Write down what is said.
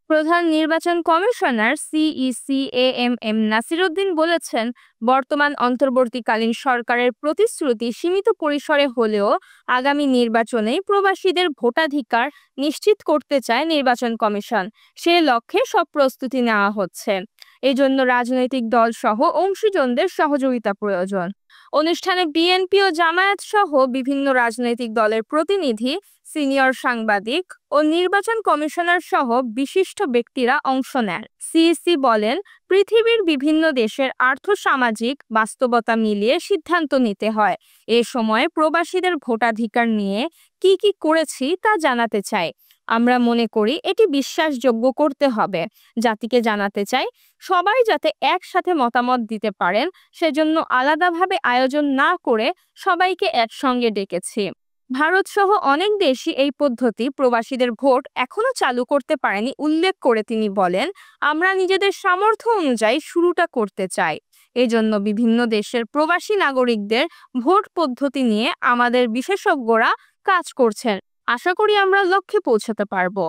প্রধান নির্বাচন commissioner CEC AMM Nasir Uddin বলেছেন, বর্তমান অন্তর্বর্তীকালীন সরকারের প্রতিশ্রুতি সীমিত পরিসরে হলেও আগামী নির্বাচনে প্রবাসীদের ভোটাধিকার নিশ্চিত করতে চায় নির্বাচন কমিশন। সে লক্ষ্যে সব প্রস্তুতি নেওয়া হচ্ছে। এজন্য রাজনৈতিক দল সহ অংশীজনদের সহযোগিতা প্রয়োজন। অনুষ্ঠানে বিএনপি ও জামায়াত সহ বিভিন্ন রাজনৈতিক দলের প্রতিনিধি, সিনিয়র সাংবাদিক ও নির্বাচন কমিশনার সহ বিশিষ্ট ব্যক্তিরা অংশ নেন। সিইসি বলেন, পৃথিবীর বিভিন্ন দেশের আর্থসামাজিক বাস্তবতা মিলিয়ে সিদ্ধান্ত নিতে হয়। এ সময় প্রবাসীদের ভোটাধিকার নিয়ে কি করেছি তা জানাতে চাই। আমরা মনে করি এটি বিশ্বাসযোগ্য করতে হবে। জাতিকে জানাতে চাই, সবাই যাতে একসাথে মতামত দিতে পারেন সেজন্য আলাদাভাবে আয়োজন না করে সবাইকে একসঙ্গে ডেকেছি। ভারত সহ অনেক দেশই এই পদ্ধতি প্রবাসীদের ভোট এখনো চালু করতে পারেনি উল্লেখ করে তিনি বলেন, আমরা নিজেদের সামর্থ্য অনুযায়ী শুরুটা করতে চাই। এজন্য বিভিন্ন দেশের প্রবাসী নাগরিকদের ভোট পদ্ধতি নিয়ে আমাদের বিশেষজ্ঞরা কাজ করছেন। আশা করি আমরা লক্ষ্যে পৌঁছাতে পারবো।